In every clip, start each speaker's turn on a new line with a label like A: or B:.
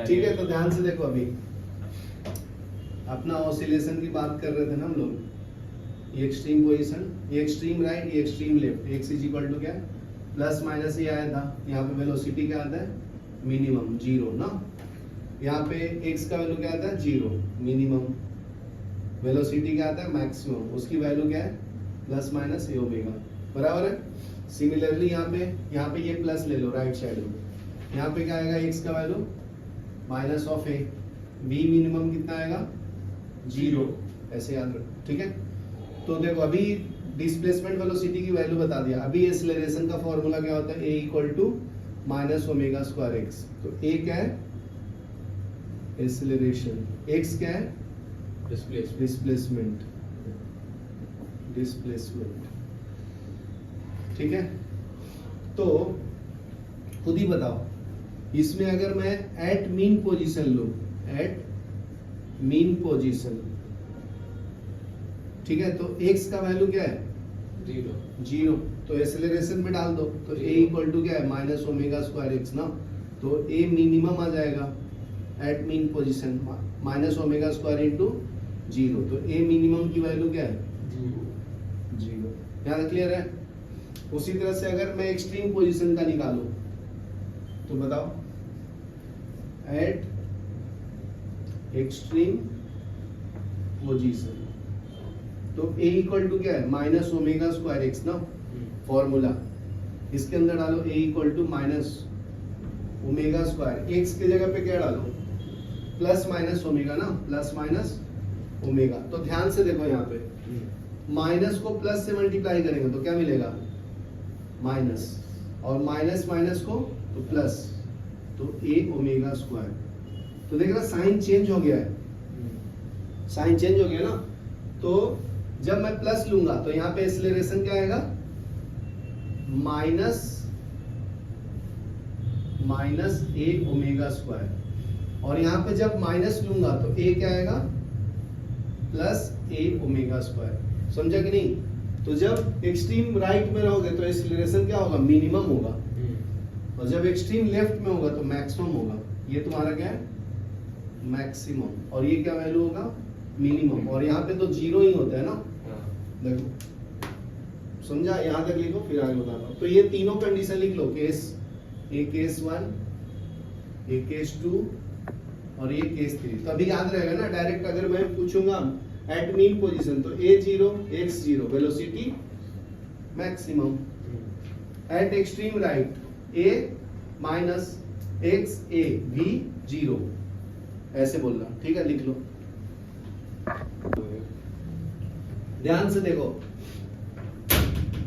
A: ठीक है, तो ध्यान से देखो, अभी अपना ऑसिलेशन की बात कर रहे थे ना हम लोग, ये एक्सट्रीम पोजीशन, ये एक्सट्रीम राइट, ये extreme left, x is equal to क्या, प्लस माइनस ये आया था, यहाँ पे वेलोसिटी क्या आता है, मिनिमम 0 ना, यहाँ पे x का वैल्यू क्या आता है, 0 मिनिमम, वेलोसिटी क्या आता है, मैक्सिमम, उसकी वैल्यू क्या है, प्लस माइनस ए ओमेगा, बराबर है। सिमिलरली यहाँ पे ये प्लस ले लो राइट साइड में, यहाँ पे क्या आएगा, x का value minus of A, b minimum कितना आएगा, 0, ऐसे याद रखो, ठीक है। तो देखो अभी डिस्प्लेसमेंट वेलोसिटी की वैल्यू बता दिया, अभी एक्सीलरेशन का फॉर्मूला क्या होता है, a equal to minus omega square x, तो a क्या है, एक्सीलरेशन, x क्या है, डिस्प्लेसमेंट, ठीक है। तो खुद ही बताओ, इसमें अगर मैं एट मीन पोजीशन लूं, एट मीन पोजीशन, ठीक है, तो x का वैल्यू क्या है, 0, तो एक्सेलरेशन में डाल दो, तो a इक्वल टू क्या है, माइनस ओमेगा स्क्वायर एक्स ना, तो a मिनिमम आ जाएगा at mean position, minus omega square into 0, तो a मिनिमम की वैल्यू क्या है, 0। यहाँ क्लियर है। उसी तरह से अगर मैं एक्सट्रीम पोजीशन का निकालूं, तो बताओ, एट एक्सट्रीम पोजीशन, तो a इक्वल टू क्या है, माइनस ओमेगा स्क्वायर एक्स ना, फॉर्मूला, इसके अंदर डालो a equal to minus omega square, x की जगह पे क्या डालो, प्लस माइनस ओमेगा ना, प्लस माइनस ओमेगा। तो ध्यान से देखो, यहाँ पे माइनस को प्लस से मल्टीप्लाई करेंगे तो क्या मिलेगा, माइनस, और माइनस माइनस को तो प्लस, तो a ओमेगा स्क्वायर। तो देख रहा साइन चेंज हो गया है, साइन चेंज हो गया ना, तो जब मैं प्लस लूंगा तो यहाँ पे एक्सीलरेशन क्या आएगा, माइनस ए ओमेगा स्क्वायर, और यहाँ पे जब माइनस लूंगा तो a क्या आएगा, प्लस ए ओमेगा स्क्वायर। समझा कि नहीं। तो जब एक्सट्रीम राइट में रहोगे तो एक्सीलरेशन क्या होगा, मिनिमम होगा, और जब एक्सट्रीम लेफ्ट में होगा तो मैक्सिमम होगा। ये तुम्हारा क्या है, मैक्सिमम, और ये क्या वैल्यू होगा, मिनिमम, और यहाँ पे तो 0 ही होता है ना, देखो समझा, यहाँ तक लिखो फिर आगे बताता हूँ। तो ये तीनों कंडीशन लिख लो, केस ए, केस 1, ए केस 2 और ये केस 3। तो अभी याद रहेगा ना, डायरेक्ट अगर मैं पूछूंगा एट मीन पोजीशन, तो a0 x0 velocity maximum, eight extreme right a minus x a v 0, ऐसे बोलना, ठीक है, लिख लो। ध्यान से देखो,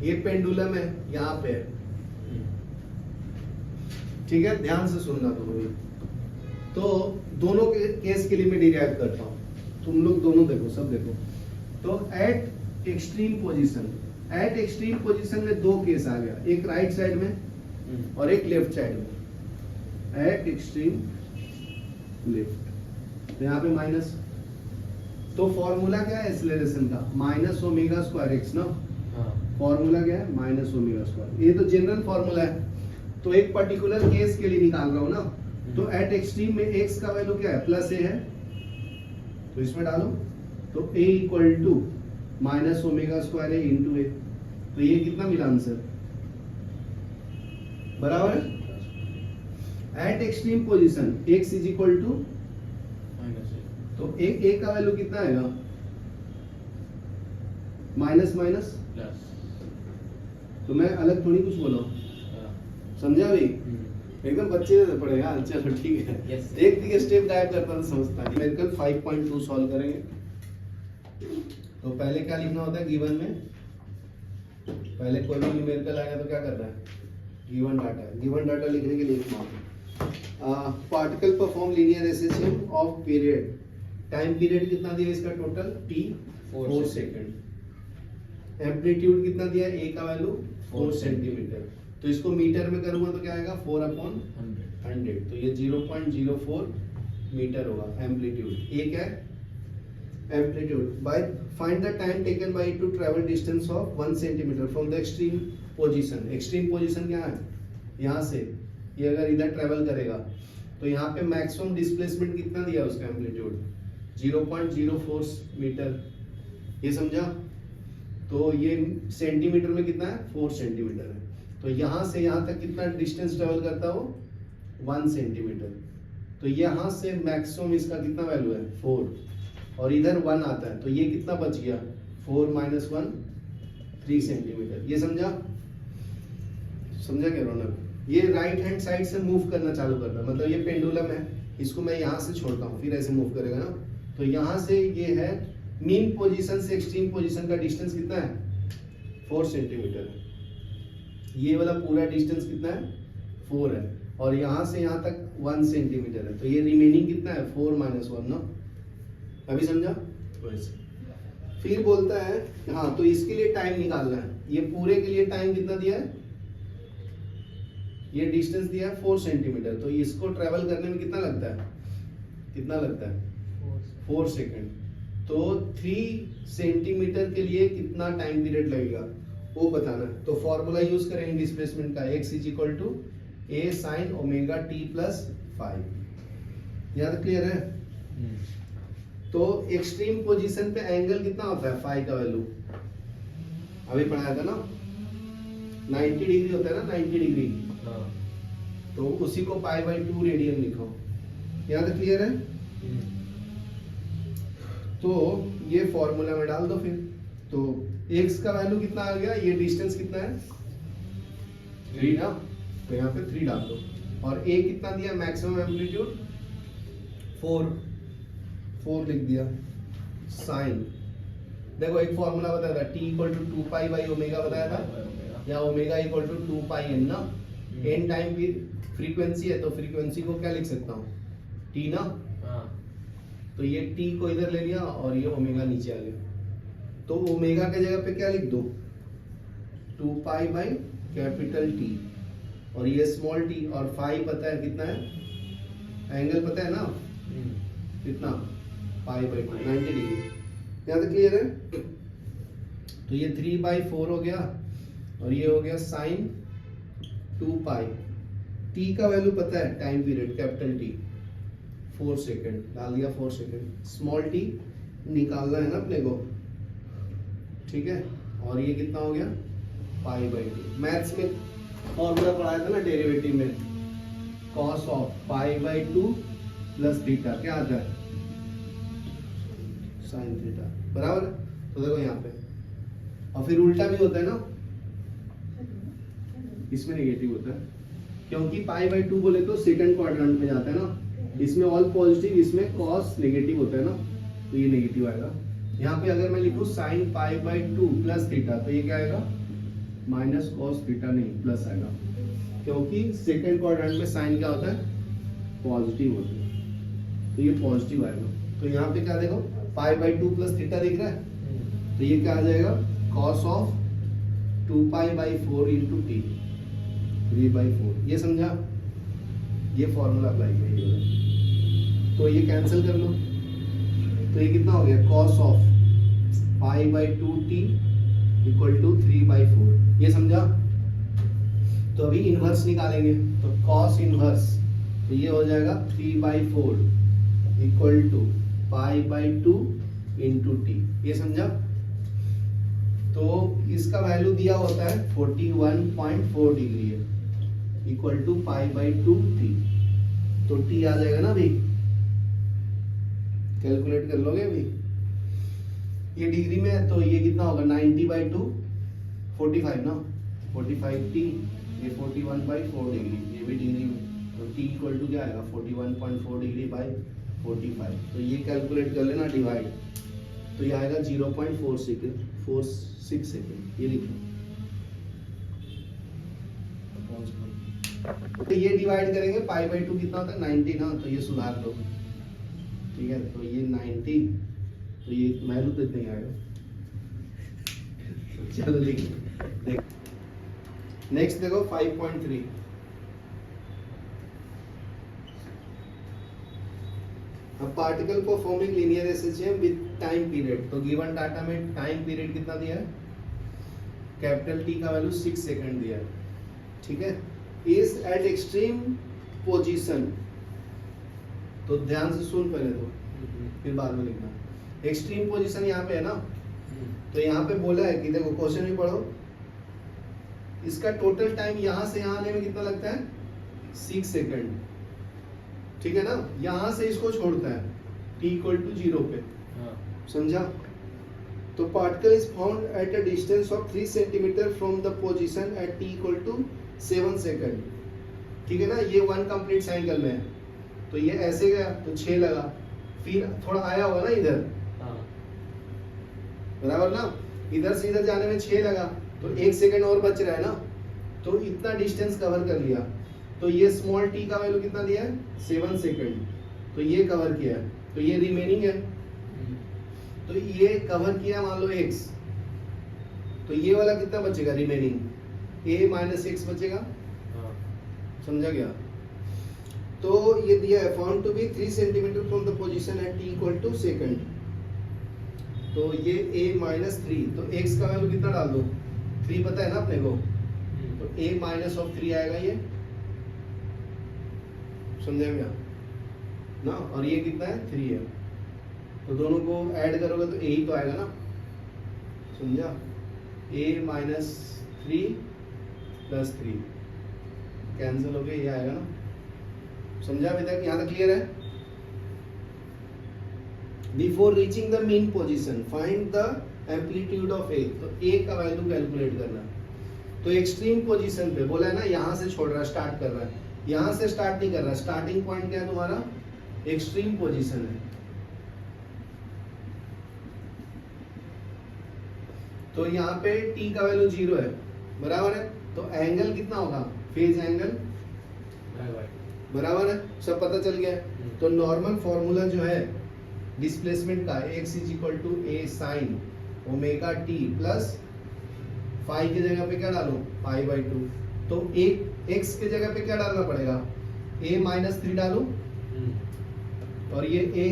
A: ये पेंडुलम है, यहाँ पे है, ठीक है, ध्यान से सुनना तुम लोग। तो दोनों के केस के लिए मैं डिराइव करता हूँ, तुम लोग दोनों देखो, सब देखो। तो eight extreme position, eight extreme position में दो केस आ गया, एक राइट साइड में और एक लेफ्ट साइड में। एट एक्सट्रीम लेफ्ट, तो यहाँ पे माइनस, तो फॉर्मूला क्या है एक्सीलरेशन का, माइनस ओमेगा स्क्वायर एक्स ना, फॉर्मूला क्या है, माइनस ओमेगा स्क्वायर। ये तो जनरल फॉर्मूला है, तो एक पर्टिकुलर केस के लिए निकाल रहा हूं ना। तो एट एक्सट्रीम में x का वैल्यू क्या है, प्लस a है, तो इसमें डालो, तो a equal to minus omega square है इंटू ए, तो ये कितना मिला आंसर, बराबर। At extreme position x is equal to, तो a का वैल्यू कितना आएगा, माइनस माइनस प्लस, तो मैं अलग थोड़ी कुछ बोला, समझा भाई, एकदम बच्चे से पढ़ेगा। चलो ठीक है, एक एक स्टेप गायब करता तो समझता है। न्यूमेरिकल 5.2 सॉल्व करेंगे। तो पहले क्या लिखना होता है गिवन में, पहले कोई भी न्यूमेरिकल आएगा तो क्या करना है, गिवन डाटा, गिवन डाटा लिखने के लिए एक mark. Particle perform linear association of period, time period कितना दिया इसका टोटल, t 4 सेकंड, एम्पलीट्यूड कितना दिया, a का वैल्यू 4 सेंटीमीटर, तो इसको मीटर में करूंगा तो क्या आएगा 4/100, तो ये 0.04 मीटर होगा एम्पलीट्यूड। a क्या है, amplitude. Bye find the time taken by two travel distance of 1 centimetre from the extreme position. Extreme position क्या है, यहाँ से ये अगर इधर ट्रैवल करेगा तो यहाँ पे मैक्सिमम डिस्प्लेसमेंट कितना दिया उसका एम्पलीट्यूड 0.04 मीटर, ये समझा। तो ये सेंटीमीटर में कितना है 4 सेंटीमीटर है। तो यहाँ से यहाँ तक कितना डिस्टेंस ट्रेवल करता हो 1 सेंटीमीटर। तो यहाँ से मैक्सिमम इसका कितना वैल्यू है 4 और इधर 1 आता है, तो ये कितना बच गया 4 - 1 3 सेंटीमीटर। ये समझा, समझा क्या रौनक? ये राइट हैंड साइड से मूव करना चालू कर रहा है, मतलब ये पेंडुलम है, इसको मैं यहाँ से छोड़ता हूँ फिर ऐसे मूव करेगा ना। तो यहाँ से ये है मीन पोजीशन से एक्सट्रीम पोजीशन का डिस्टेंस कितना है 4 सेंटीमीटर है। ये वाला पूरा डिस्टेंस कितना है 4 है और यहाँ से यहाँ तक 1 सेंटीमीटर है। तो ये रिमेनिंग कितना है 4 - 1 ना। अभी समझा? वैसे फिर बोलता है हाँ, तो इसके लिए टाइम निकालना है। ये पूरे के लिए टाइम कितना दिया है, ये डिस्टेंस दिया है 4 सेंटीमीटर। तो इसको ट्रेवल करने में कितना लगता है, कितना लगता है 4 सेकंड। तो 3 सेंटीमीटर के लिए कितना टाइम पीरियड लगेगा वो बताना है। तो फॉर्मूला यूज करेंगे डिस्प्लेसमेंट का, x = a sin omega t + 5। याद क्लियर है? तो एक्सट्रीम पोजीशन पे एंगल कितना होता है फाई का वैल्यू अभी पढ़ाया था ना, 90 डिग्री होता है ना, 90 डिग्री। तो उसी को π/2 रेडियन लिखो। याद क्लियर है? तो ये फॉर्मूला में डाल दो फिर। तो x का वैल्यू कितना आ गया, ये डिस्टेंस कितना है 3 ना, तो यहाँ पे 3 डाल दो। और a कितना दिया मैक्सिमम एम्पलीट्यूड 4 लिख दिया। साइन देखो एक फॉर्मूला बताया था t = 2π/ω बताया था, या ω = 2πn ना। n टाइम की फ्रीक्वेंसी है तो फ्रीक्वेंसी को क्या लिख सकता हूँ t ना। तो ये t को इधर ले लिया और ये ओमेगा नीचे आ गया। तो ओमेगा के जगह पे क्या लिख दो 2π/T और ये स्मॉल t और फाई पता है कितना है, एंगल पता है ना कितना π/2 90 डिग्री। यहाँ तक क्लियर है? तो ये 3/4 हो गया और ये हो गया साइन 2π। t का वैल्यू पता है time period capital T 4 second डाल दिया 4 सेकंड। स्मॉल t निकालना है ना अपने को, ठीक है। और ये कितना हो गया π/2। मैथ्स में फॉर्मूला पढ़ाया था ना डेरिवेटिव में, cos ऑफ π/2 + थीटा क्या आता है sin थीटा, बराबर। तो देखो यहाँ पे, और फिर उल्टा भी होता है ना, इसमें नेगेटिव होता है क्योंकि π/2 बोले तो सेकंड क्वाड्रेंट में जाता है ना, इसमें ऑल पॉजिटिव, इसमें cos नेगेटिव होता है ना, तो ये नेगेटिव आएगा। यहाँ पे अगर मैं लिखूं sin π/2 + थीटा तो ये क्या आएगा -cos थीटा, नहीं प्लस आएगा क्योंकि सेकंड क्वाड्रेंट में साइन क्या होता है पॉजिटिव होता है, तो ये पॉजिटिव आएगा। तो यहाँ पे क्या देखो π/2 + थीटा दिख रहा है, तो ये क्या आ जाएगा cos ऑफ 2π/4 × t 3/4। ये समझा? ये फॉर्मूला अप्लाई करिए। तो ये कैंसिल कर लो, तो ये कितना हो गया cos ऑफ π/2t = 3/4। ये समझा? तो अभी इनवर्स निकालेंगे, तो cos इनवर्स, तो ये हो जाएगा 3/4 = π/2 × t। ये समझा? तो इसका वैल्यू दिया होता है 41.4 डिग्री है, = π/2 t। तो t आ जाएगा ना अभी, कैलकुलेट कर लोगे अभी, ये डिग्री में है तो ये कितना होगा 90/2 45 ना, 45t, ये 41/4 डिग्री, ये भी डिग्री में, तो t = क्या आएगा 41.4 डिग्री / 45। तो ये कैलकुलेट कर लेना डिवाइड, तो ये आएगा 0.46 सेकेंड। ये लिखो, तो ये डिवाइड करेंगे π/2 कितना होता है 90 ना, तो ये सुधार दो, ठीक है। तो ये 90, तो ये वैल्यू तो इतना ही आएगा। चलो देख नेक्स्ट देखो 5.3। अब particle performing linear SHM with time period. तो गिवन डाटा में टाइम पीरियड कितना दिया है, कैपिटल T का वैल्यू 6 सेकंड दिया है, ठीक है। इज एट एक्सट्रीम पोजीशन तो ध्यान से सुन पहले तो, फिर बाद में लिखना। एक्सट्रीम पोजीशन यहाँ पे है ना, तो यहाँ पे बोला है कि देखो क्वेश्चन भी पढ़ो, इसका टोटल टाइम यहाँ से यहाँ आने में कितना लगता है 6 सेकंड, ठीक है ना। यहाँ से इसको छोड़ता है t इक्वल टू 0 पे, समझा। तो particle is found at a distance of 3 centimetre from the position at t equal to 7 second, ठीक है ना। ये 1 कंप्लीट साइकिल में है, तो ये ऐसे गया तो 6 लगा, फिर थोड़ा आया होगा ना इधर, बराबर ना, इधर से इधर जाने में 6 लगा, तो 1 सेकंड और बच रहा है ना, तो इतना डिस्टेंस कवर कर लिया। तो ये स्मॉल t का वैल्यू कितना दिया है 7 सेकंड, तो ये कवर किया है, तो ये रिमेनिंग है, तो ये कवर किया मान लो x, तो ये वाला कितना बचेगा रिमेनिंग, a माइनस x बचेगा, समझा गया। तो ये दिया है found to be 3 centimetre from the position at t equal to second, तो ये a माइनस 3, तो x का वैल्यू कितना डाल दो 3 पता है ना अपने को, तो a माइनस ऑफ 3 आएगा ये, समझा गया ना। और ये कितना है 3 है, तो दोनों को ऐड करोगे तो a ही तो आएगा ना, समझा। a माइनस 3 प्लस 3 कैंसिल हो गया, ये आएगा ना, समझा अभी तक, यहाँ तक क्लियर है। Before reaching the mean position find the amplitude of a, तो a का वैल्यू कैलकुलेट करना। तो एक्सट्रीम पोजीशन पे बोला है ना, यहाँ से छोड़ रहा है, स्टार्ट कर रहा है, यहाँ से स्टार्ट नहीं कर रहा, स्टार्टिंग पॉइंट क्या है तुम्हारा एक्सट्रीम पोजीशन है। तो यहाँ पे t का वैल्यू 0 है, बराबर है, तो एंगल कितना होगा फेज एंगल, बराबर है, सब पता चल गया। तो नॉर्मल फॉर्मूला जो है डिस्प्लेसमेंट का x is equal to a sine omega t plus phi की जगह पे क्या डालो पाई बाई 2, तो x के जगह पे क्या डालना पड़ेगा a माइनस 3 डालो, और ये a,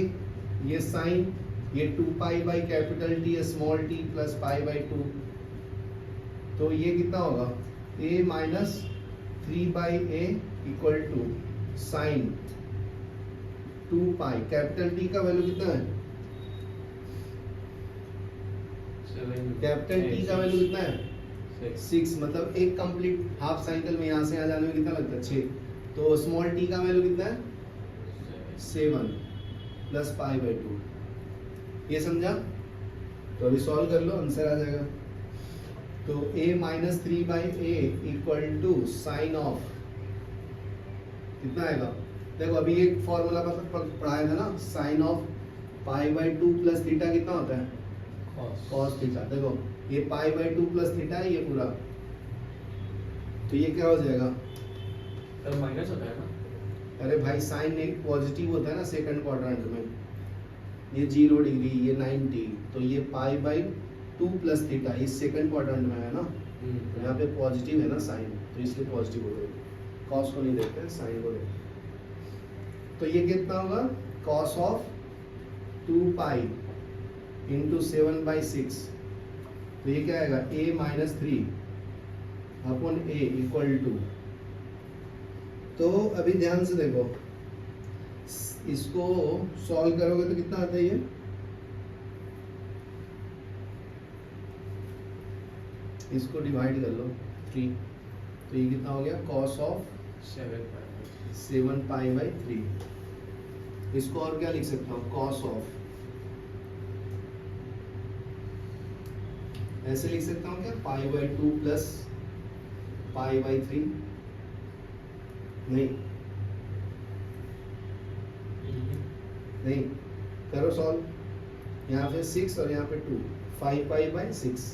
A: ये साइन, ये 2 pi by capital T small t plus pi by 2, तो ये कितना होगा a minus 3 by a equal to sine 2 pi capital T का वैल्यू कितना है, कैपिटल T का वैल्यू कितना है 6, मतलब एक कंप्लीट हाफ साइकिल में यहाँ से यहाँ जाने में कितना लगता है 6, तो स्मॉल t का वैल्यू कितना है 7 प्लस पाई बाई 2, ये समझा। तो अभी सॉल्व कर लो, आंसर आ जाएगा। तो a minus 3 by A equal to sine of कितना आएगा, देखो अभी एक फॉर्मूला पढ़ाया था ना, sine of pi by 2 plus theta कितना होता है कॉस थीटा, देखो ये पाई बाई 2 प्लस थीटा है ये पूरा, तो ये क्या हो जाएगा
B: माइनस होता है ना,
A: अरे भाई साइन एक पॉजिटिव होता है ना सेकंड क्वाड्रेंट में, ये 0 डिग्री ये 90, तो ये पाई बाई 2 प्लस थीटा इस सेकंड क्वाड्रेंट में है ना, तो यहाँ पे पॉजिटिव है ना साइन, तो इसलिए पॉजिटिव हो गया, कॉस को नहीं देखते साइन को देखते। तो ये कितना होगा cos of 2 pi into 7 by 6, तो ये क्या आएगा a minus 3 upon a equal to, तो अभी ध्यान से देखो इसको सॉल्व करोगे तो कितना आता है ये, इसको डिवाइड कर लो 3, तो ये कितना हो गया कॉस ऑफ 7 पाई बाई 3, इसको और क्या लिख सकता हूँ कॉस ऑफ, ऐसे लिख सकता हूँ क्या पाई बाई 2 प्लस पाई बाई 3, नहीं नहीं करो सॉल्व, यहाँ पे 6 और यहाँ पे 2, 5 पाई बाई 6,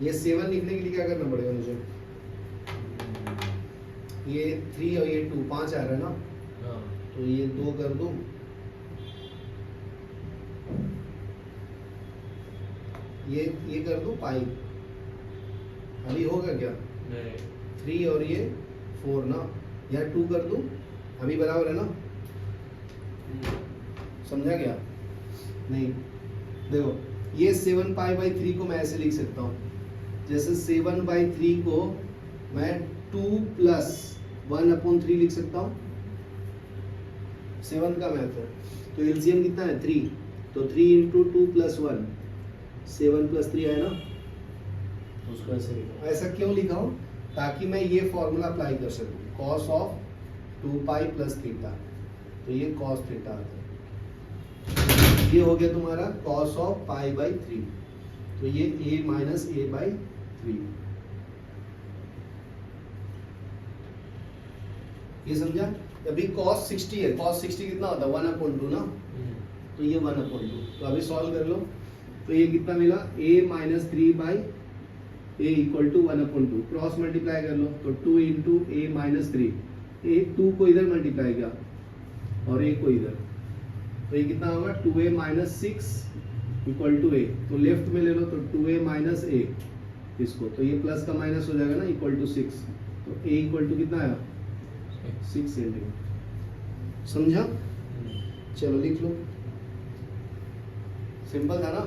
A: ये 7 लिखने के लिए क्या करना पड़ेगा मुझे, ये 3 और ये 2 5 आ रहा है ना, तो ये 2 कर दो, ये कर दो पाई, अभी होगा क्या 3 और ये 4 ना, या 2 कर दो, अभी बराबर है ना, समझा क्या नहीं, देखो ये 7π/3 को मैं ऐसे लिख सकता हूँ, जैसे 7/3 को मैं 2 + 1/3 लिख सकता हूँ। 7 का मैथ है तो एलसीएम कितना है 3, तो 3 × 2 + 1 7 + 3 है ना, उसको ऐसे लिखा। ऐसा क्यों लिखा हूँ, ताकि मैं ये फॉर्मूला अप्लाई कर सकूँ, cos ऑफ 2π + θ, तो ये cos θ आता है। ये हो गया तुम्हारा cos ऑफ π/3, तो ये a - a/3। ये समझा। अभी cos 60 है, cos 60 कितना होता है 1/2 ना, तो ये 1/2। तो अभी सॉल्व कर लो, तो ये कितना मिला a - 3/a = 1/2। क्रॉस मल्टीप्लाई कर लो, तो 2 × a - 3, a 2 को इधर मल्टीप्लाई किया और a को इधर, तो ये कितना होगा 2a - 6 = a। तो लेफ्ट में ले लो, तो 2a - a इसको, तो ये प्लस का माइनस हो जाएगा ना, = 6। तो a = कितना आया 6 सेंटीमीटर। समझा। चलो लिख लो, सिंपल था ना।